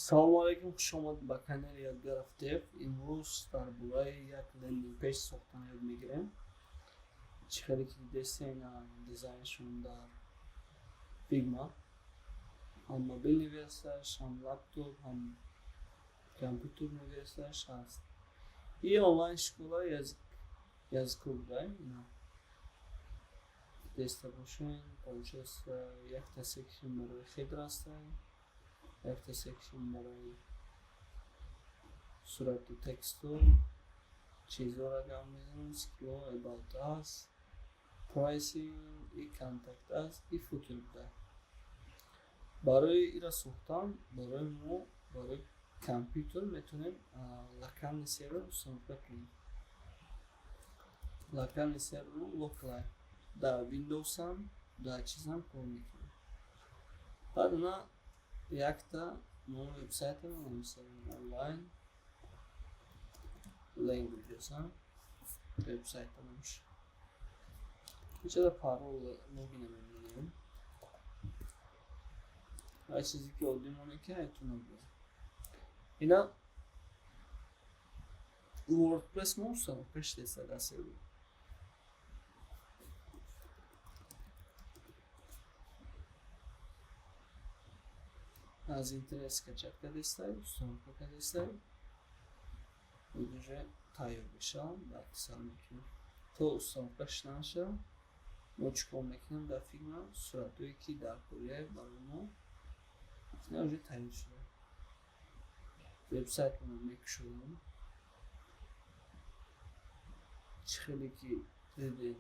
салому алайкум, хушомад ба канали Yodgarov Dev. Имрӯз дар бораи як лендинг пейҷ сохтан ёд мегирем. Чӣ хеле ки дидестен дизайншон дар Figma. ҳам мобилни версияш, ҳам лаптоп, ҳам компютер версияш ҳаст. И онлайн школа языковая. Деста бошен, получается якта секшн барои хедр аст, якта секшн барои сурати тексту, чизҳоро гам мезанем, skill, about us, pricing, и контакт аст, и футер буда. Барои ира сохтан, барои компютер метавонем локальный сервер установка кунем. Локальный сервер локал дар Windows ҳам дар чиз ҳам кор мекунем. Баъд она якта номи вебсайтро намисалем онлайн languages вебсайта намиша. Инҷода парол логин мемонем. ҳар чизе ки оддӣ мо мекунем айтона буда. Ина WordPress мо установка шидеста дар сервер. Аз интернет скачать кардестай, установка кардестай. Уже тайёр бешавад, баъд мекунем. То установка шуда нашавад, мо чикор мекунем дар Figma суратҳое ки дар кория барои мо ина уже тайёр шуда. Вебсайтро мекушодем. Чӣ хеле ки дидем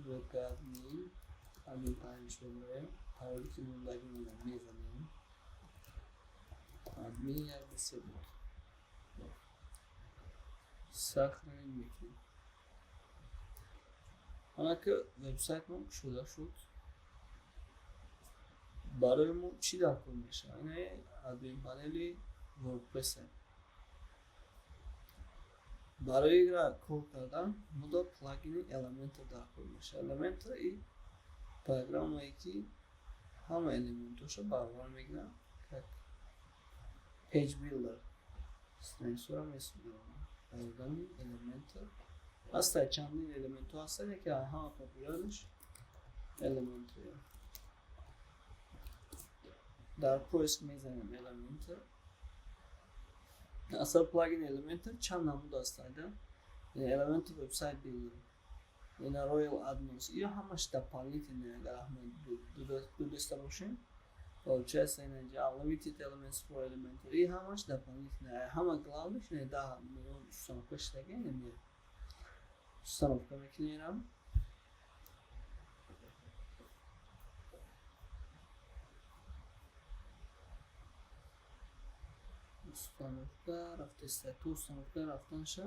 веб-админ админ панелш бемоем. Пароли ки мо логин мезанем. Админ 1 буд. Сохранить мекунем. ҳана ки вебсайт мо шуда шуд. Барои мо чӣ дар кор мешавад? Ина админ панели WordPress. Барои ира кор кардан мо плагини Elementor дар кор мешавад. Elementor и программае ки ҳама элементошо баробар мегирад, как page builder. Страницаро месозам. Программи Elementor. Ҳаста чандин элементҳо ҳастанд, ки ҳама популяраш Elementor. Дар поиск мезанем Elementor. Асл плагин Elementor чанд намуд аст. Elementor website builder. Ина Royal Admins. Ё ҳамаш дополнительные, агар ду даста бошем. Получается инҷа Unlimited Elements for Elementor. И ҳамаш дополнительные. Ҳама главнаш не да установка шудаги немиёд. Установка мекунем. Установка рафтеста. Ту установка рафтанша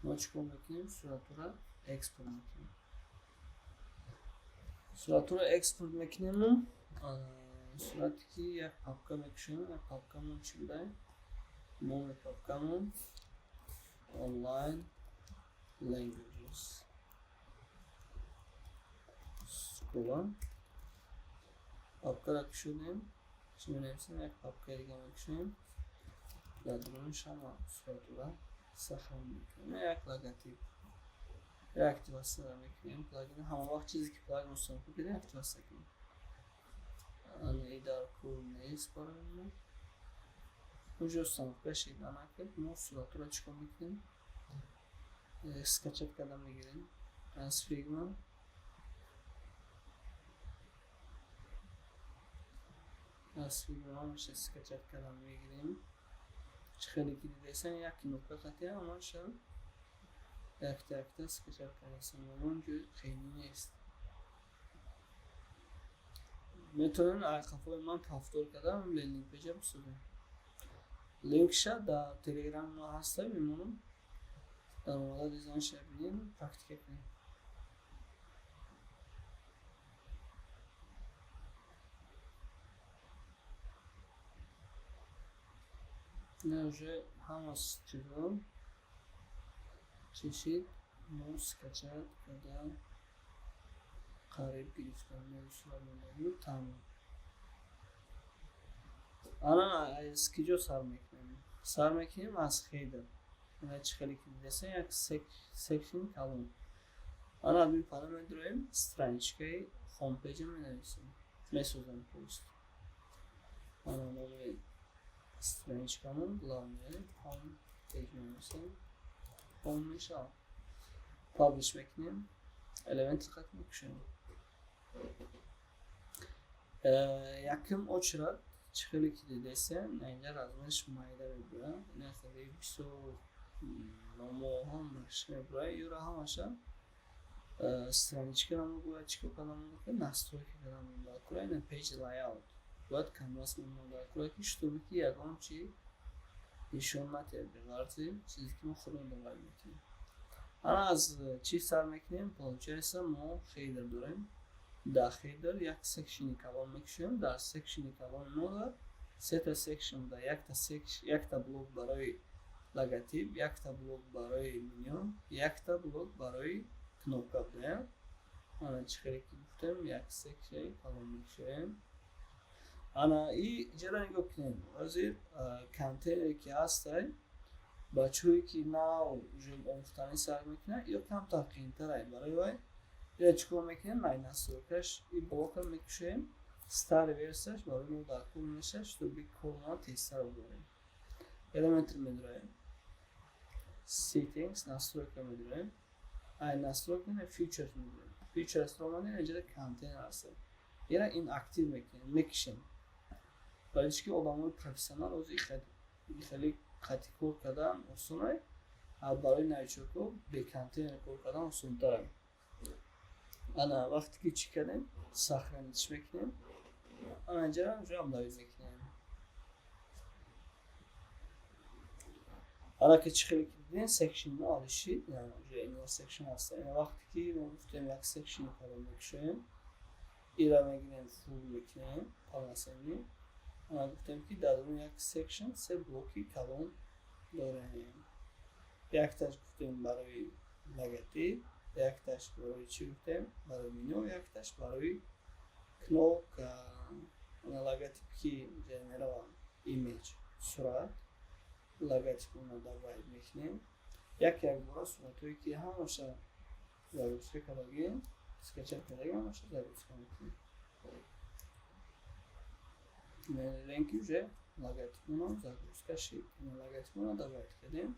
мо чикор мекунем? Суратро экспорт мекунем. Суратро экспорт мекунем. Сурати ки як папка мекушем. Як папкамон чӣ будай? Номи папкамон Online Languages. Скола. Папкаро кушодем. Чӣ менависем? Як папка дига мекушем. Дар дуронаш ҳама суратро сохран мекунем. Як логотип. Активация мекунем. Плагин ҳама вақт чизе ки плагин установка кардем активация кунем. Ани дар кор нест барои мо. Уже установка шуда накард. Мо суратро чикор мекунем? Скачать карда мегирем аз Figma. Аз Figma ҳамаша скачать карда мегирем. Чӣ хеле ки дидестан як кнопка қатия ҳамаша якта скачать кардастан. Он ҷои хеле нест. метавонем айқафҳои ман повтор карда лендинг пейҷа бисозем. Линкша дар Telegram мо ҳаста, мемонам. Дар омода дизайнша бинем, практика кунем. ина уже ҳама чизҳо чишид мо скачат карда қариб гирифтан мешавад. Тамом. الان از کجا سر میکنیم از خیلی چه خیلی که دیدسته یک سکشن کلون الان ادمین پانل میدرویم استرانچکه هوم پیج می نویسیم میسوزم پوست الان نوی استرانچکمون بلامیه هوم پیج می نویسیم هوم میشه پابلیش میکنیم element ختم میکنیم یکم اچرات چه خیلی که دیدسته اینجا رزمش مایده میبره این خیلی بیسو نمو هم میبره یورا همشه страничка нам будет чего когда мы настройки когда мы откроем page layout вот canvas мы откроем чтобы ягон чи еще материалы чизи ки мы خودمون دنبال میکنیم الان از چی سر میکنیم получается ما خیلی داریم در خیلی یک سکشنی کلان میکشیم در سکشنی کلان نودا سه تا سکشن دا یک تا بلوک برای لوگوتیپ یک تا بلوک برای منیو یک تا بلوک برای кнопка буде. Ана чехари ки гуфтем як секшаи калон мекшем. Ана и ҷара нигоҳ кунем. Ҳозир контейнере ки ҳастай бачаҳое ки нав уже омӯхтанӣ сар мекунанд ё камтар қиинтарай барои вай ё чикор мекунем май настройкаш и блокро мекушем стар версияш барои мо дар кор мешавад чтобы корно тезтар бубарем. Элементро медураем. Settings настройка медураем. ай настройка на features می‌دونیم features رو ما اینجا کانتینر هست اینا این اکتیو میکنیم ولی که آدمای پروفسیونال از خیلی خطی کار کردن اصولا برای نویچه کو به کانتینر کار کردن اصول دارم انا وقتی که چی کردیم ساختنش میکنیم انا اینجا هم داوی میکنیم حالا که چی خیلی دیدین سکشن آلیشید یعنی این سکشن هست این وقتی که ما گفتیم یک سکشن کار میکنیم ایرا میگیریم فول میکنیم پالانسنی ما گفتیم که در اون یک سکشن سه بلوکی کلون داریم یک تاش گفتیم برای لوگوتیپ یک تاش برای چی گفتیم برای منیو یک تاش برای knop لوگوتیپ کی جنرال ایمیج صورت لوگوتیپ رو داوید میکنیم یک بار صورتایی که همشه زاروسکه کردیم اسکچر کردیم همشه زاروسکه میکنیم رنگی уже لوگوتیپ رو زاروسکه شید لوگوتیپ رو داوید کردیم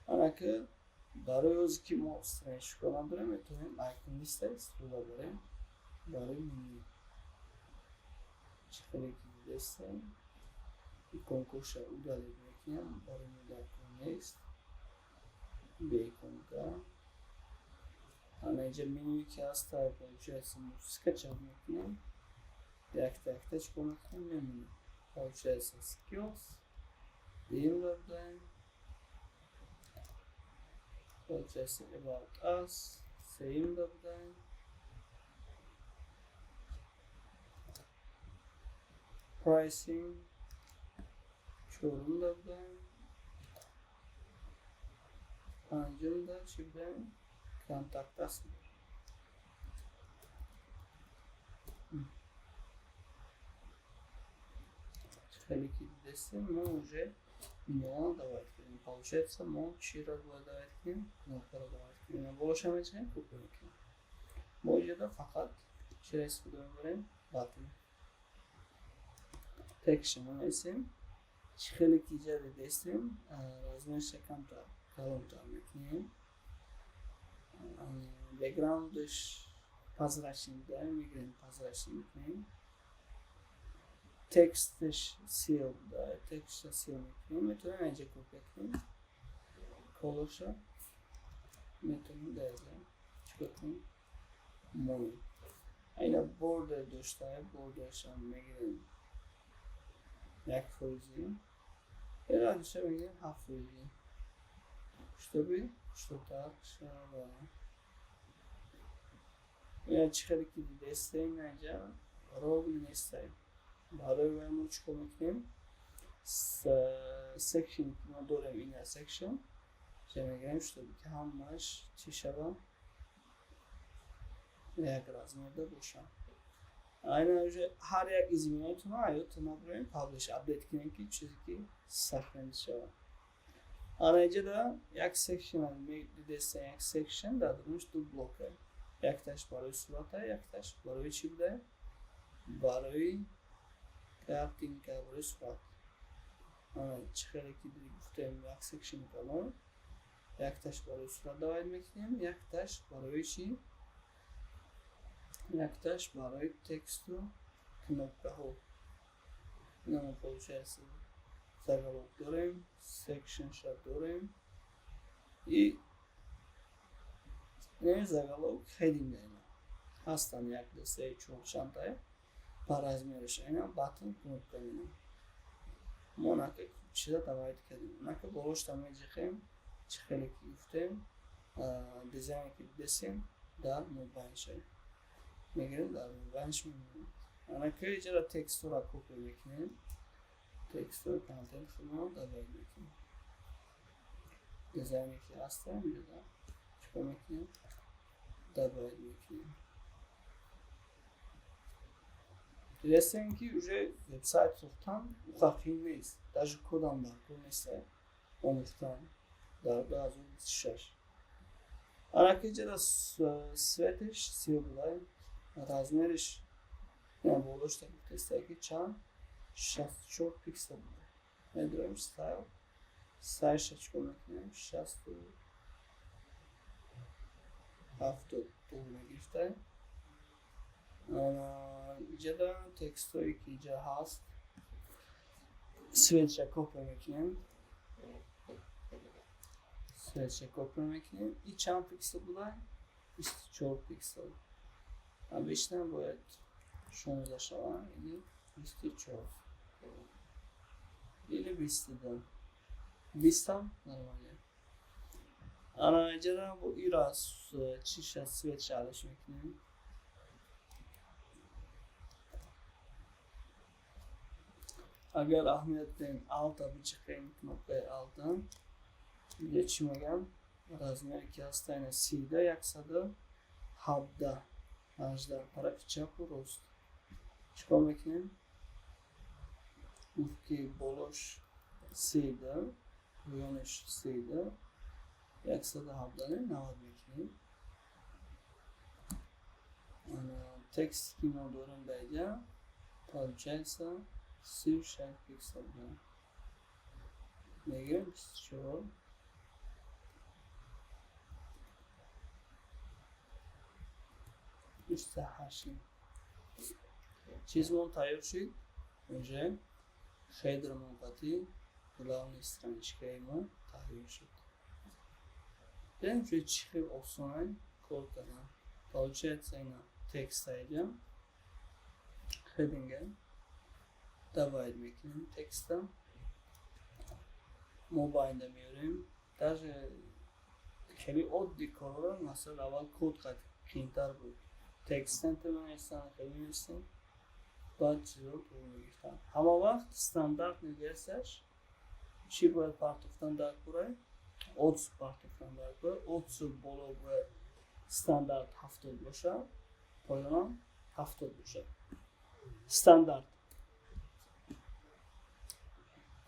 اما که برای از که ما استرنش کنم داریم میتونیم آیکون لیست استفاده داریم برای منیو چطوری که دستیم کنکوش او داریم میکنیم برای مدرکون نیست بیکنگا اما اینجا منیوی که هست تا получается скачать میکنیم یک تا چکو میکنیم نمونیم получается skills دیم داریم получается about us same داریم pricing شروع داریم پنجم در چی بدیم کانتکت است خیلی که دیدستیم ما уже میان داوید کنیم получается ما چی را داوید کنیم نقطه را داوید کنیم باشه میتونیم کپی کنیم ما اینجا فقط چی را استفاده میبریم باتن تکشن رو میسیم چی خیلی که اینجا دیدستیم رازمش کم تا کلون تا میکنیم بگراندش پازرشین داریم میگیریم پازرشین میکنیم تکستش سیل داره تکست سیل میکنیم میتونیم اینجا کپی کنیم کلوشا میتونیم درجه چکر کنیم موی اینا بورد داشته بوردش هم میگیریم یک فوزی اینا داشته میگیریم 7 فوزی чтобы так шла. Я чехарики десте наджа ровно нестай. Барои мо чико мекунем section мо дорем ин section ча мегирем чтобы ки ҳамааш чӣ шава як размерда бошад. Aynen öyle her yak izmini tunayo tunabroin publish update kinin ki çizgi saklanıcı şava. Ayrıca da yak section desen yak section da durmuş du bloka. Yaktaş baroy surata yaktaş baroy çibde baroy kартинка baroy surat. Ana çıkarı ki guftem yak section kalon. Yaktaş baroy surat devam etmekteyim. Yaktaş baroy çi yaktaş baroy tekstu кнопка hol. Нам получается заголовок дорим, section шаг дорим и заголовок heading ayna. Hastan yaklaşık çok çantaya parazmeriş ayna button кнопка ayna. Monaka çiza davayt kedim. Monaka boloş tamacıkım çıkılık yuftem dizayn ki desin da mobile şey. Megirin da mobile şey. Ana kıyıcıra tekstura kopya bekleyin. Tekstur content falan da bekleyin. Dizayn ki hasta bir de çıkamaklayın. Da bekleyin. Desen ki уже веб-сайт сохтан ухахин нест. Даже кодам бар, ко несе омухтан. Да аз он шаш. Аракиҷа светиш сиё булай. Размериш я болошта тестаки чанд 64 пиксел буде. Медоим стайл. Сайшачко мекунем 67 туғ мегирифтаем. Ҷада текстои ки ҷа ҳаст светша копия мекунем. Светша копия мекунем. И чанд пиксел буде? 24 пиксел. Обычно бояд 16 шаванд или 24 или 22. 20 нормально. Ана ҷада бо ира чиша свет шалиш мекунем. Agar ahamiyatdan alta bichiqing knopka altdan yechmagan razmer ki hastayna sida yaksada habda ajda taraf chapu rost chikor mekinim ufki bolosh sida yonish sida yaksada habdani navad mekinim tekst kino dorim bayda получается 36 пиксел да. Мегирем чего? Истахаши. Чизмон тайёр шуд. Уже хедрмон қати главной страничкаи мо таҳвил шуд. Бем уже чихи осон кор кардам. Получается ина текст айдам. Хединга добавить мекунем текста. Мобайлда меорем. Даже хели одди корро, масалан аввал код қиинтар буд. Текстан тавонистан хели нестем. Баъд чизро пур мегирифтам. Ҳама вақт стандарт мегирсаш. Чӣ бояд партофтан дар курай? Отсу партофтан дар курай. Отсу боло бояд стандарт 70 бошад. Поёнам 70 бошад. Стандарт.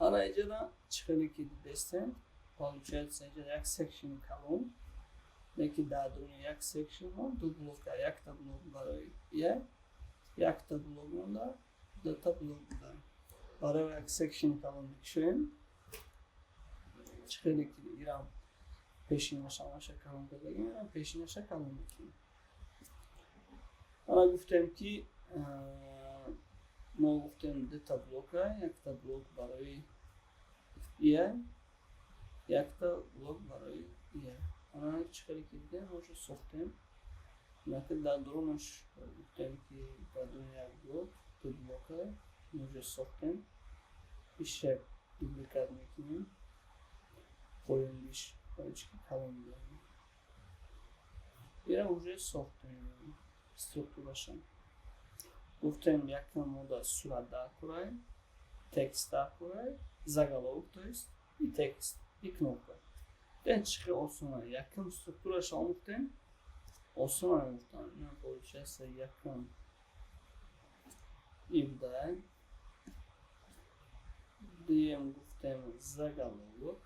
Ана иҷада чихеле ки дидестем, получается иҷада як section калон, леки дар дуни як section мо ду блока, якта блок барои якта блок монда, дута блок буда. Барои як section калон мекушоем. Чихеле ки ирам пешинаша калон кардагим, ирам пешинаша калон мекунем. Ана гуфтем ки мо гуфтем дута блока, якта блок барои якта блок барои ана чихеле ки дидем мошу сохтем. Наки дар дурунаш гуфтем ки дар дуни як блок ду блока мошу сохтем. Ишак дубликат мекунем. Поён биш ки калон дорем. Ира уже сохтем структураша. Гуфтем якам мода сурат дар кураем, текст дар кураем, заголовок то есть и текст и кнопка. Ден чихи осона якам структураша омӯхтем. Осона мегуфтам. Ина получается якам 17 دویم گفتم زاگالوگ،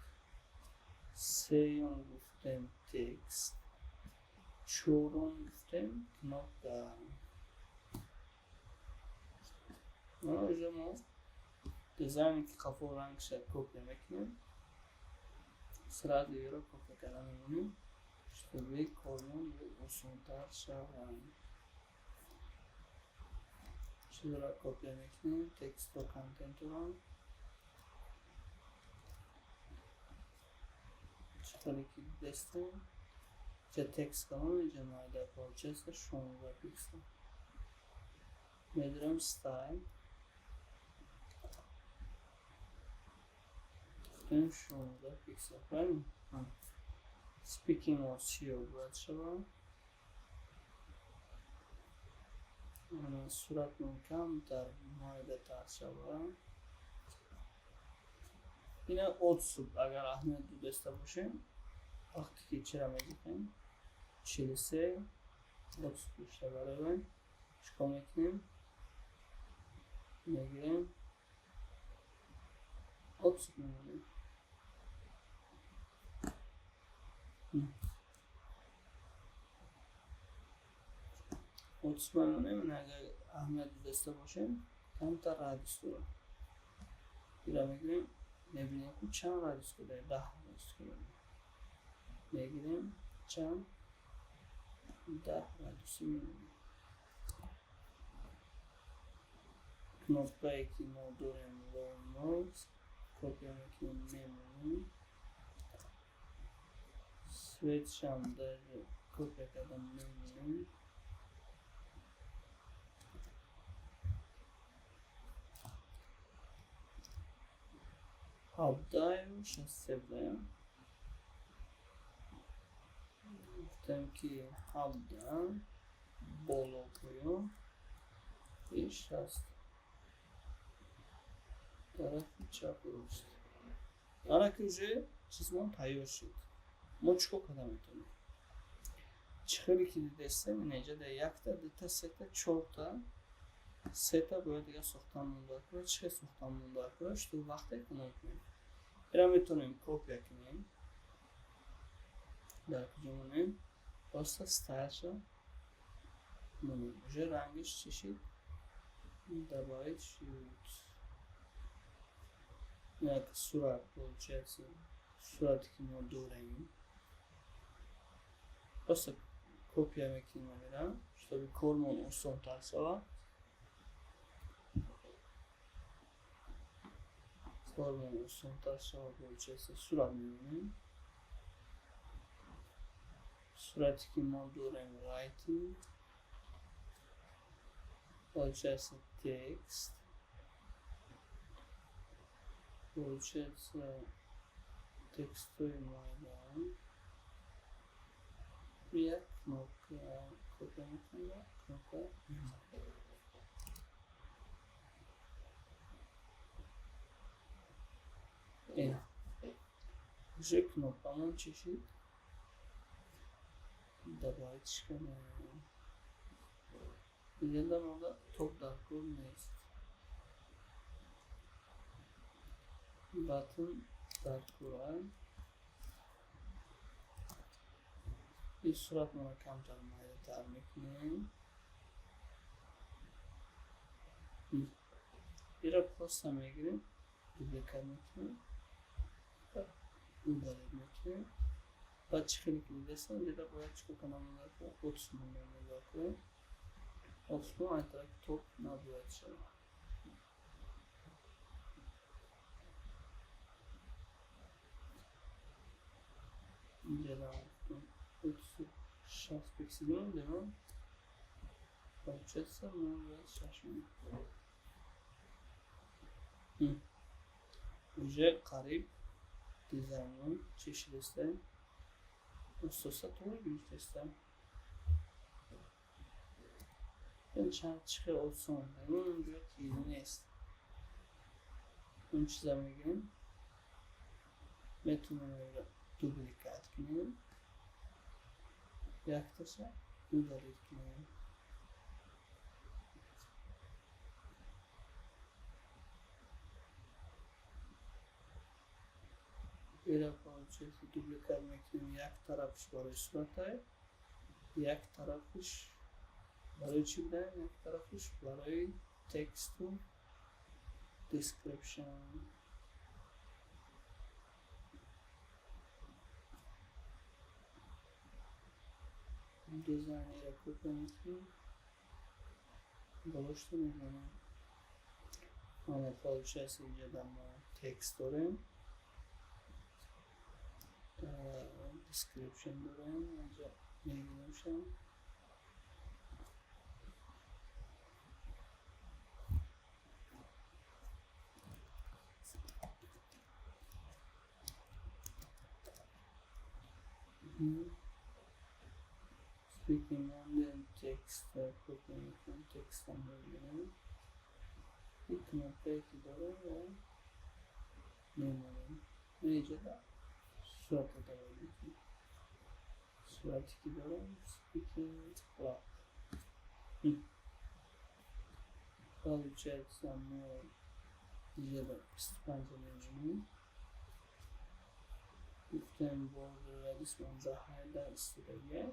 سوم گفتم تکست، چهارم گفتم کناپka. اینجا ما دیزاینی که قفل و رنگش کپی میکنیم، سرعت دیگه رو کپی کردن میمونیم. شتوی کارمون به آسان‌تر شود. چیز را کپی میکنیم، تکست و کانتنت رو چطوری که دستیم چه تکست کنم اینجا مایده پارچست 16 پیکسل میدارم ستایل گفتیم 16 پیکسل کنیم. سپیکینگ و سیو باید شود. صورت کم در مایده تر شود. اینا اوتسوب اگر اهمیت دو دسته باشیم وقتی که چرا میگیم 43 اوتسوب بیشتر برای چکا میکنیم میگیریم اوتسوب میمونیم. اوتسوب میمونیم اگر اهمیت دو دسته باشیم کمتر رادیوس داره. اینا میگیریم میبینیم که چند رادیوس داره 10 رادیوس داره میگیریم چند 10 رادیوس میمونیم. کنوپایی که ما داریم لون نوز کپی میکنیم میمونیم. سویچ هم در کپی کردن میمونیم. هاب دایمش از سیب دایم گفتم که هاب دایم بالا کویم ایش هست طرف چپ روست حالا که اوجه چیز ما تایور شد ما چکو کده میتونیم چخیلی که دیدستم اینجا در یک تا دو تا سه تا چهار تا سه تا باید دیگه ساختن مونده کنه چه ساختن مونده کنه تو وقتی کنم کنیم اینا میتونیم کپی کنیم در کجا مونیم باستا ستایل شد مونیم اوجه رنگش چی شد دبایت شد یک صورت بولچه صورتی که ما داریم باستا کپی میکنیم میرم شتابی کارمون آسان تر شود. کارمون آسان تر شود بولچه صورت میمونیم. صورتی که ما داریم رایتینگ بولچه تکست بولچه تکست های مایدان یک نوکه کپی میکنیم نوکه این اوشه کنوپامون چی شد دبایتش کنیم دیگه در مورد توپ در کور نیست باتن در کور این صورت ما کمتر مایده تر میکنیم این را پاست هم میگیریم دوبلیکت میکنیم این دارید میکنیم بعد چی خیلی که میدستم دیده باید چکو کنم مونده کنم اوتس مونده کنیم اوتس مونده اینطور که توپ نباید شد اینجا دارم اوتس 60 پیکسل مونده من بچه سر مونده 6 مونده اوجه قریب دیزاینون چیشی دستم استوسا طوری بیش دستم این چند چخه آسان اون اونجا تیزی نیست اون چیزا میگیم میتونیم دوبلیکت کنیم یک تاشا دو دارید کنیم ایرا получается دوبلیکات میکنیم یک طرفش برای صورت های یک طرفش برای چی بوده؟ یک طرفش برای تکست و description. دیزاین را کپی میکنیم بالاش میزنیم. حالا получается اینجا در ما تکست داریم description داریم اینجا میگیریم speaking on the text copy میکنیم text هم بگیریم یک نقطه که داریم و میمونیم اینجا در صورت داریم میکنیم صورتی که داریم speaking clock получается мы اینجا در 25 میمونیم گفتیم border radius 15 در استرالیا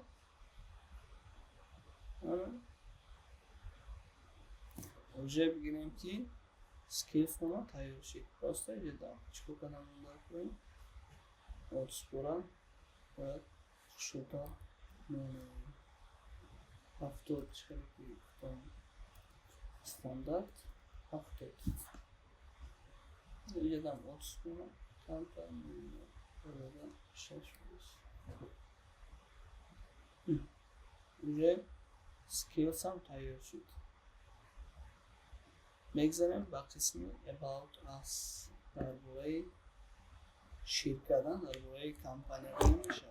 اوجه بگیریم که سکیل فرما تایید شد راسته اینجا در چکو کنم اندار کنیم اوتسپورا باید خشوتا میمونیم 70 خیلی که گفتم استاندارد 70 اینجا در اوتسپورا کمتر میمونیم باید 6 اوجه skills هم تایید شد میگذاریم با قسمی about us درباره شرکت درباره کمپانی میشه.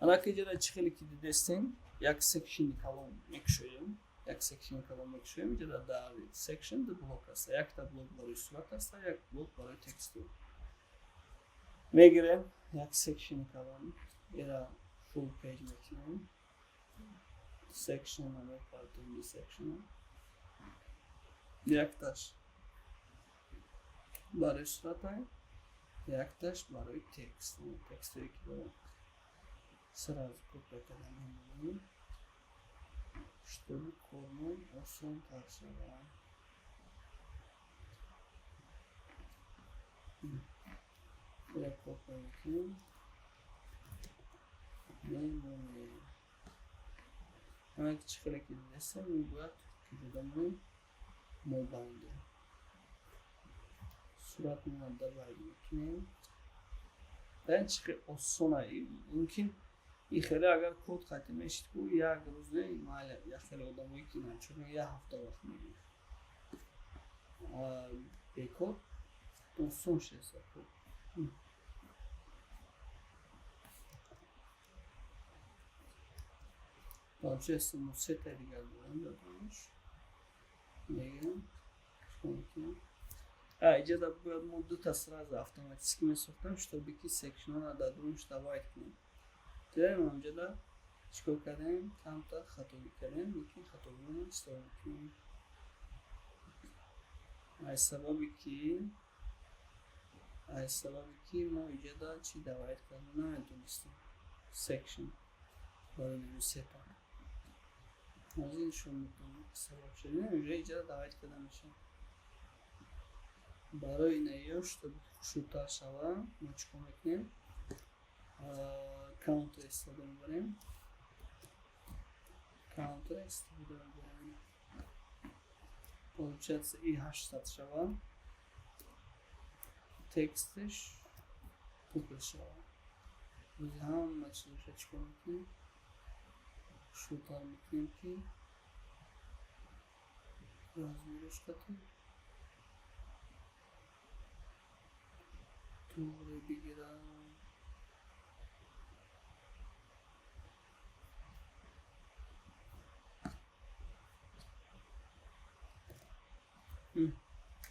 حالا که جدا چه خیلی که دیدستین یک سکشن کلام میکشویم جدا در سکشن دو بلوک است یک تا بلوک برای صورت است یک بلوک برای تکست میگیریم یک سکشن کلام ایرا فول پیج میکنیم section number part in the section yaktaş barış sıratay yaktaş barış text text ekliyorum сразу kopyaladım чтобы кому осон тарсала я kopyaladım memnunum. Hemen çıkarak izlesem bu küçüğümün mobilde. Surat numarada bayılırken ben çıkıp o sona mümkün İxele agar kod xatim eşit bu ya روزه مال یا خیلی آدمایی که نه چون یه هفته وقت میگیره به کد دوستون شده Получается, мы с этой регулярно думаешь. Мега. Иди да будет мудута сразу автоматически мы создам, чтобы ки секшн надо думать, что давать к ним. Теперь мы уже да что кадем, там-то хатови кадем, мики хатови стоим. Ай сабаби ки мы уже да чи давать к ним на эту листу. Section. Böyle bir setup. از این شما میتونید سبب شدید اینجا ایجاد دعوت کده میشه برای نیاش تا خوشتر شوه ما چکو میکنیم کانتر استفاده میبریم получается і 800 شوه تکستش پوپل شوه روزی هم چیزش چکو میکنیم شوتار میکنیم که размерش کنیم توره بگیرم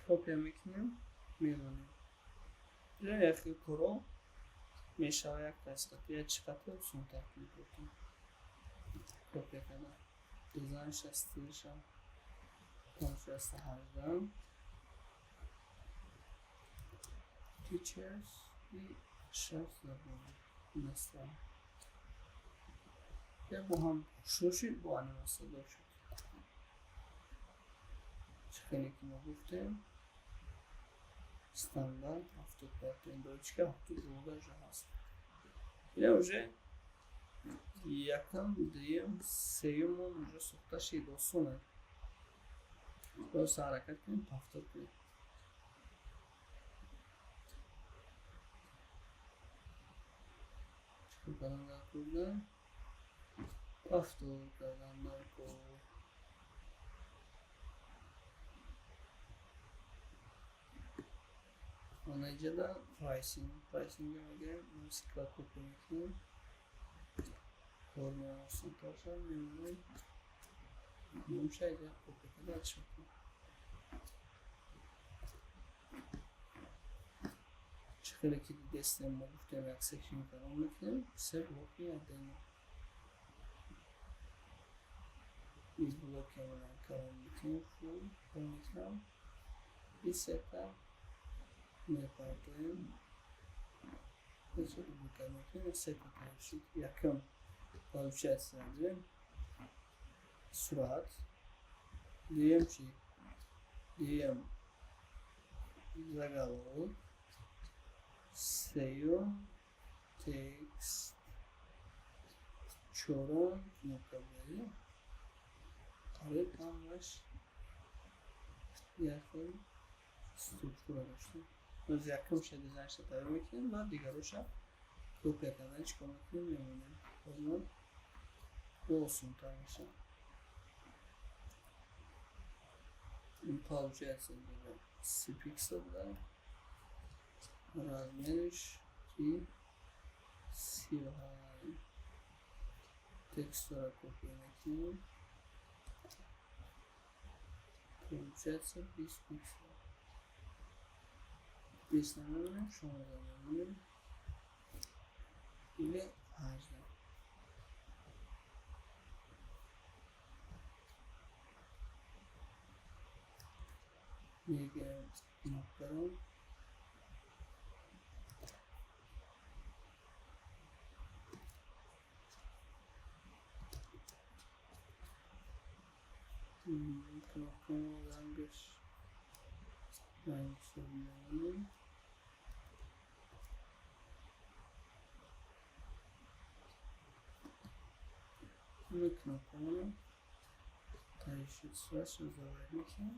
کپیا میکنیم میمونیم یا یکی کرو میشه یک دست یا چقدر سون ترکیب کنیم کپیا کنم دیزاینش استیلش هم کنفرست هردم teachers и шарт забуд настра я бо ҳам шушид бо анимация дошт чехеле ки мо гуфтем стандарт 75 индочка 70 уже ҳаст ин уже якам дуюм сеюмон уже сохта шид осона просто ҳаракат кунем повтор кунем чикор кардан дар курдан повтор кардан дар кор менеджерда прайсинг мегирем мусика копия мекунем кор меосонтар шад мемонем мемшайда копия карда чико чехеле ки дидестем мо гуфтем як секшн карон мекунем се блоки адена из блоки ман карон мекунем фул кор мекунам и сета мепартоем eso publicamente сета тавшид якам получается один сурат дуюм чи дуюм заголовок сеюм текст чорум кнопкаи қариб ҳамаш якхел структура доштем боз якумша дизайнша тайёр мекунем ва дигароша копия кардан чикор мекунем мемонем бозмон осонтар мешавад ин получается буда 30 пиксел да размериш и 35 текстора копия мекунем получается 20 пиксел 20 намемонем 16 намемонем или 18 мегирем кнопкаро кнопкаро рангаш рангша мемонем ин кнопкаро таишид сурашро завайд мекунем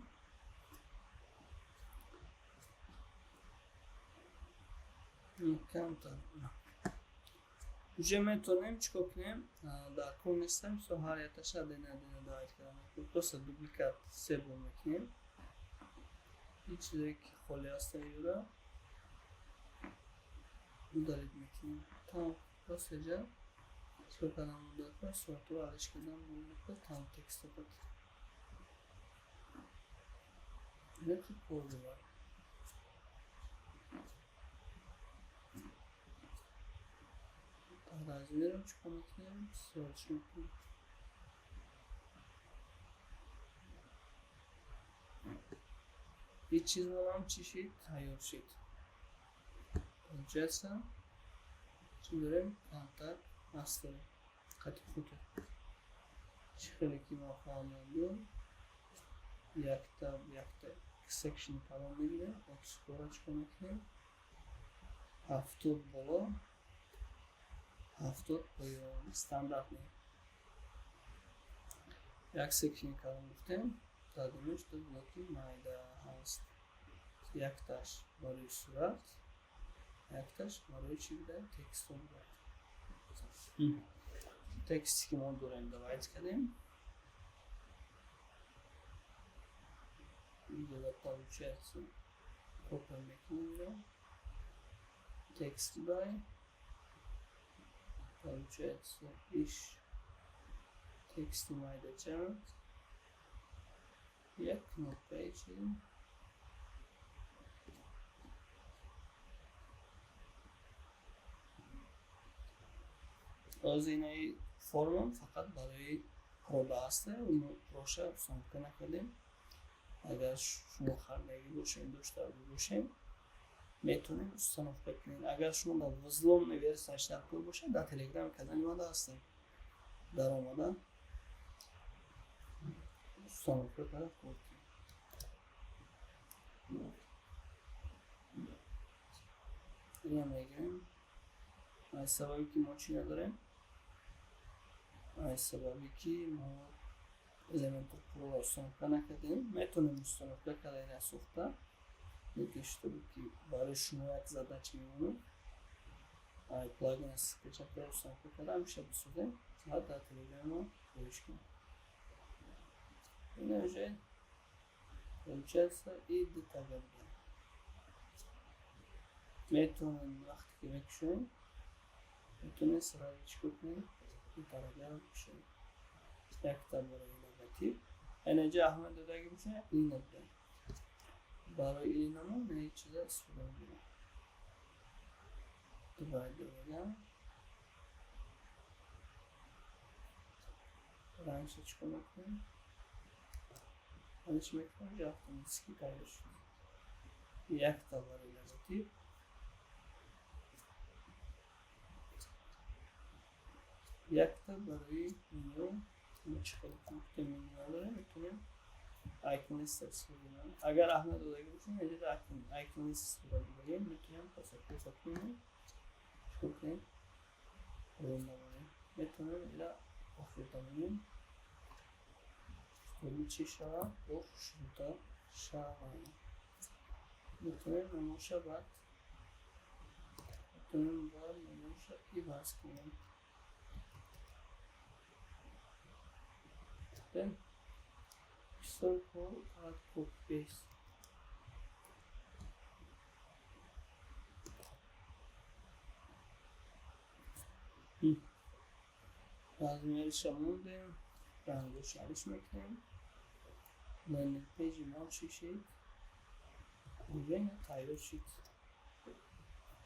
камтар уже метонем чикор кунем дар кор нестем со ҳар якташа адена давайд кардан просто дубликат себор мекунем ин чизе ки холи аста юра удалит мекунем там просто ҷа чикор кардан муддатро суратро алиш кардан муддатро там текстопат ин ки кор бибар размером чикор мекунем сорч мекунем ин чизонам чӣ шид тайёр шид получается чӣ дорем контакт астро хати фото чехеле ки мо фаҳмонду якта секшн калон мегирем отскора чикор мекунем 70 боло 70 поён стандартне як секшн калон гуфтем дадимеш ду блоки майда ҳаст якташ барои сурат якташ барои чӣ буда текстро буда тексти ки мо дорем давайд кардем видео получается копия мекунем текст дай получается иш тексти майда чанд як кнопка чидем ҳозинаи формам фақат барои прода аста уно роша усонка накардем агар шумо хардагӣ бошем дошта бошем میتونیم установка کنیم. اگر شما در взломной версияш дохил бошад, дар Telegram канали ма ҳастем. дар омада установка карда кор кунед. Ина мегирем. аз сабаби ки мо чӣ надорем, аз сабаби ки мо Elementor Pro установка накардем, метавонем установка карда ина сохта, лекин чтобы ки барои шумо як задача мемонад, ай плагин скетчап карда установка карда ҳамеша бисозем, ва дар Telegram мо гӯиш кунем. Ина уже получается и деталга буде. Метавонем вақте ки мекушоем, метавонем сразу чикор кунем, деталга кушоем. Якта барои логотип. Ина ҷа аҳамият додаги бошад, илина буде. барои илинамо ин чиза истифода мебарем. Дивайд додам. рангша чикор мекунем. ҳана чӣ мекунем, ҷа автоматики тайёр шуд. Якта барои логотип. Якта барои меню. Чиқади пункти меню надорем, метавонем icon list استفاده کنیم. اگر احمد دادگی باشیم یه جور icon list استفاده کنیم، میتونیم پاسپورت کنیم، چیکار کنیم، روی نمونیم، میتونیم اینا آخر کنیم، توی چی شود، دو شروطا شود، میتونیم نموشه بعد، میتونیم بعد نموشه ای باز کنیم. Then circle add copy paste. Размерش موندیم، رنگش علیش میکنیم. لندینگ پیج ما چی شد؟ اینجا تایید شد.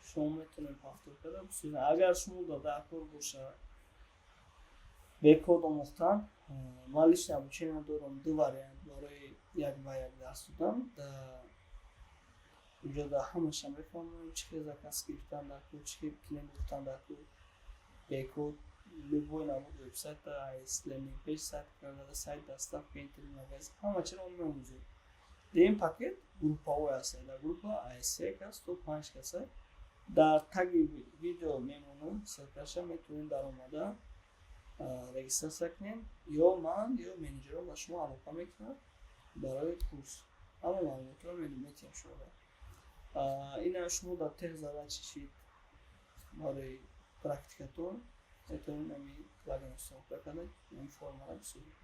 شما میتونید پافتور کرده بسید. اگر شما داده باشه به کد آموختن مالش обучение دارم دو وریانت برای یک و یک درس دادم. اینجا در همش میفهمم چه چیزا کسب گرفتن در کد، چه کلیم گرفتن در کد، به کد любой набор веб-сайта, лендинг пейдж сайт, карда сайт доставка интернет-магазин, ҳама чиро меомӯзем. Дар ин пакет группаҳое ҳастанд. Дар группа се кас то 5 каса дар таги видео мемонад, саркаша метавонем дар омада регистрация кунем, ё ман ё менеҷерон ба шумо алоқа мекунад барои курс. Ҳама маълумотро метавонем шумо. Ина шумо дар теғ задача шид барои практикатон میتونیم نمی پلاگین استفاده کنیم، این فرم را بسازیم.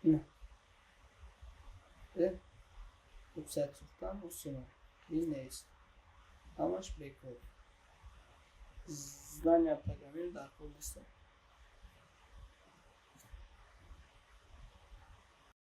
نه، وبسایت ساختن مستند این نیست، همش بیکار. знания программирования در کل نیست.